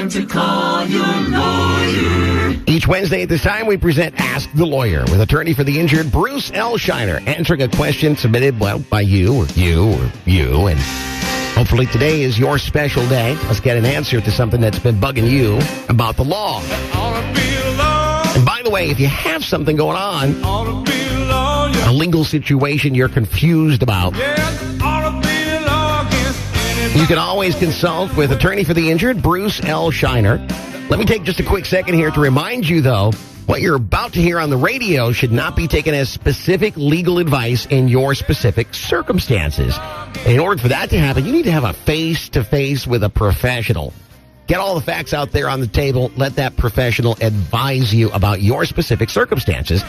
time to call your lawyer. Each Wednesday at this time, we present Ask the Lawyer with attorney for the injured, Bruce L. Scheiner, answering a question submitted, by you, and hopefully today is your special day. Let's get an answer to something that's been bugging you about the law. And by the way, if you have something going on, a legal situation you're confused about, you can always consult with attorney for the injured, Bruce L. Scheiner. Let me take just a quick second here to remind you, though, what you're about to hear on the radio should not be taken as specific legal advice in your specific circumstances. In order for that to happen, you need to have a face-to-face with a professional. Get all the facts out there on the table. Let that professional advise you about your specific circumstances.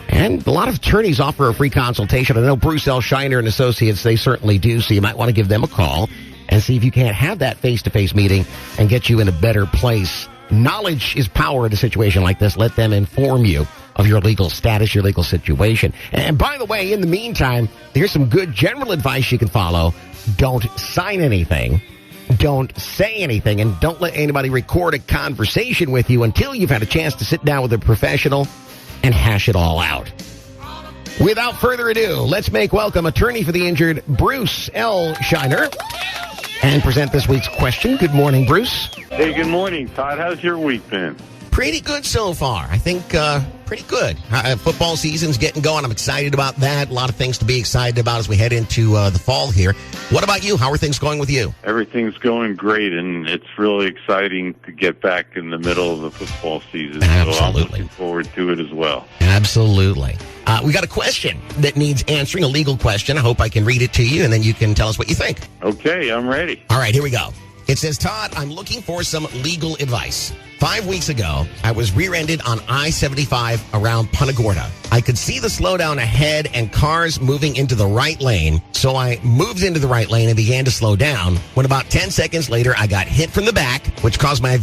And a lot of attorneys offer a free consultation. I know Bruce L. Scheiner and Associates, they certainly do, so you might want to give them a call and see if you can't have that face-to-face meeting and get you in a better place. Knowledge is power in a situation like this. Let them inform you of your legal status, your legal situation. And by the way, in the meantime, here's some good general advice you can follow. Don't sign anything. Don't say anything. And don't let anybody record a conversation with you until you've had a chance to sit down with a professional and hash it all out. Without further ado, let's make welcome attorney for the injured, Bruce L. Scheiner, and present this week's question. Good morning, Bruce. Hey, good morning, Todd. How's your week been? Pretty good so far. I think pretty good. Football season's getting going. I'm excited about that. A lot of things to be excited about as we head into the fall here. What about you? How are things going with you? Everything's going great, and it's really exciting to get back in the middle of the football season. Absolutely. So I'm looking forward to it as well. Absolutely. We got a question that needs answering, a legal question. I hope I can read it to you, and then you can tell us what you think. Okay, I'm ready. All right, here we go. It says, Todd, I'm looking for some legal advice. 5 weeks ago, I was rear-ended on I-75 around Punta Gorda. I could see the slowdown ahead and cars moving into the right lane, so I moved into the right lane and began to slow down. When about 10 seconds later, I got hit from the back, which caused my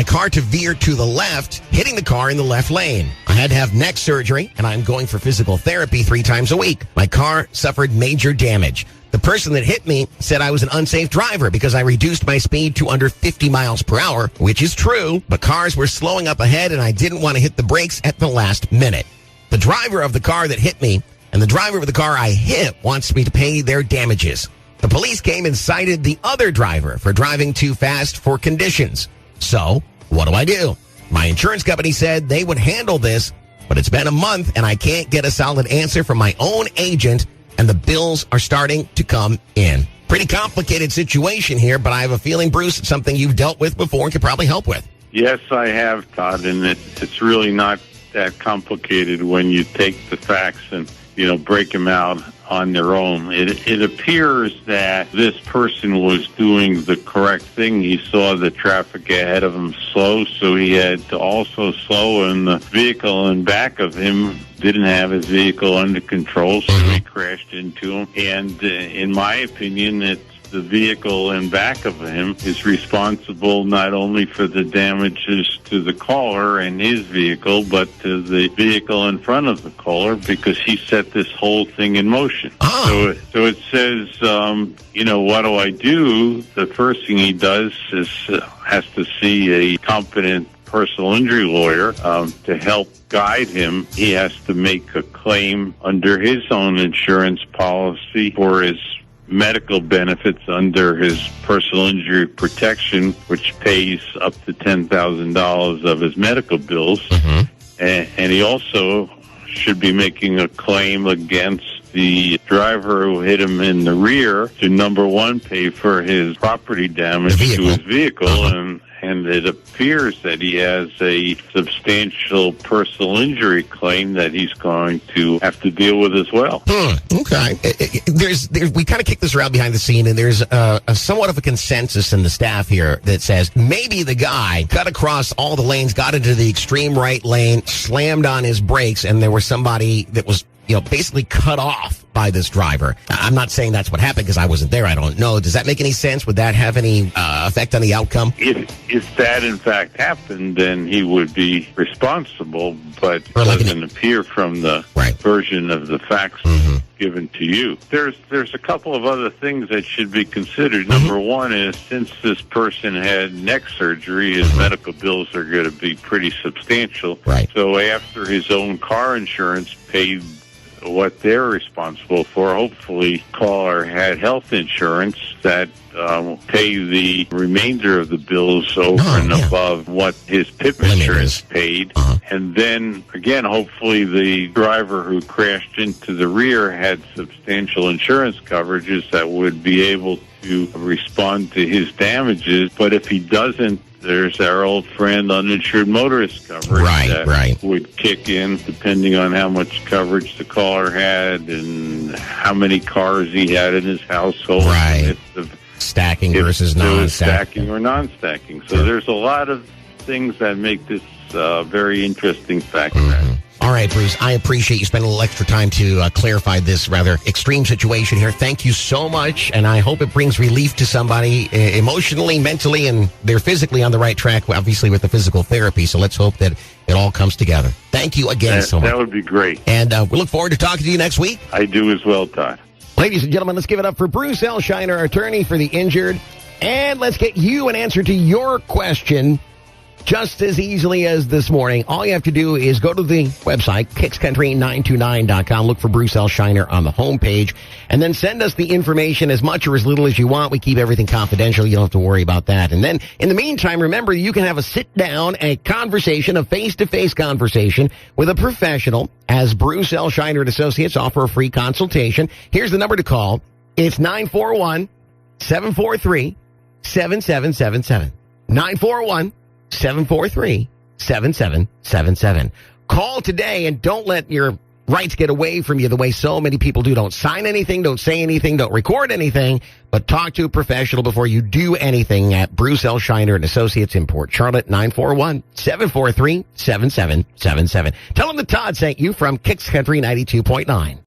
car to veer to the left, hitting the car in the left lane. I had to have neck surgery, and I'm going for physical therapy 3 times a week. My car suffered major damage. The person that hit me said I was an unsafe driver because I reduced my speed to under 50 miles per hour, which is true, but cars were slowing up ahead and I didn't want to hit the brakes at the last minute. The driver of the car that hit me and the driver of the car I hit wants me to pay their damages. The police came and cited the other driver for driving too fast for conditions. So, what do? My insurance company said they would handle this, but it's been a month and I can't get a solid answer from my own agent, and the bills are starting to come in. Pretty complicated situation here, but I have a feeling, Bruce, it's something you've dealt with before and could probably help with. Yes, I have, Todd, and it's really not that complicated when you take the facts and, break them out on their own. It appears that this person was doing the correct thing. He saw the traffic ahead of him slow, so he had to also slow, and the vehicle in back of him didn't have his vehicle under control, so he crashed into him. And in my opinion, it's the vehicle in back of him is responsible not only for the damages to the caller and his vehicle, but to the vehicle in front of the caller, because he set this whole thing in motion. So it says, what do I do? The first thing he does is has to see a competent personal injury lawyer to help guide him. He has to make a claim under his own insurance policy for his medical benefits under his personal injury protection, which pays up to $10,000 of his medical bills. And he also should be making a claim against the driver who hit him in the rear to, number one, pay for his property damage to his vehicle, and it appears that he has a substantial personal injury claim that he's going to have to deal with as well. Okay. We kind of kick this around behind the scene, and there's a somewhat of a consensus in the staff here that says maybe the guy cut across all the lanes, got into the extreme right lane, slammed on his brakes, and there was somebody that was basically cut off by this driver. I'm not saying that's what happened because I wasn't there. I don't know. Does that make any sense? Would that have any effect on the outcome? If that in fact happened, then he would be responsible, but it doesn't appear from the version of the facts given to you. There's a couple of other things that should be considered. Number one is, since this person had neck surgery, his medical bills are going to be pretty substantial. Right. So after his own car insurance paid what they're responsible for, hopefully caller had health insurance that pay the remainder of the bills over and above what his PIP insurance paid. And then, again, hopefully the driver who crashed into the rear had substantial insurance coverages that would be able to respond to his damages. But if he doesn't, there's our old friend uninsured motorist coverage that would kick in, depending on how much coverage the caller had and how many cars he had in his household. Right. Stacking versus non-stacking. Stacking or non-stacking. So there's a lot of things that make this very interesting fact. All right, Bruce, I appreciate you spending a little extra time to clarify this rather extreme situation here. Thank you so much, and I hope it brings relief to somebody emotionally, mentally, and they're physically on the right track, obviously, with the physical therapy. So let's hope that it all comes together. Thank you again so much. That would be great. And we look forward to talking to you next week. I do as well, Todd. Ladies and gentlemen, let's give it up for Bruce L. Scheiner, attorney for the injured. And let's get you an answer to your question just as easily as this morning. All you have to do is go to the website, kickscountry929.com, look for Bruce L. Scheiner on the homepage, and then send us the information as much or as little as you want. We keep everything confidential. You don't have to worry about that. And then, in the meantime, remember, you can have a sit-down, a conversation, a face-to-face conversation with a professional, as Bruce L. Scheiner and Associates offer a free consultation. Here's the number to call. It's 941-743-7777. 941-743-7777. Call today and don't let your rights get away from you the way so many people do. Don't sign anything, don't say anything, don't record anything, but talk to a professional before you do anything at Bruce L. Scheiner and Associates in Port Charlotte, 941-743-7777. Tell them that Todd sent you from Kicks Country 92.9.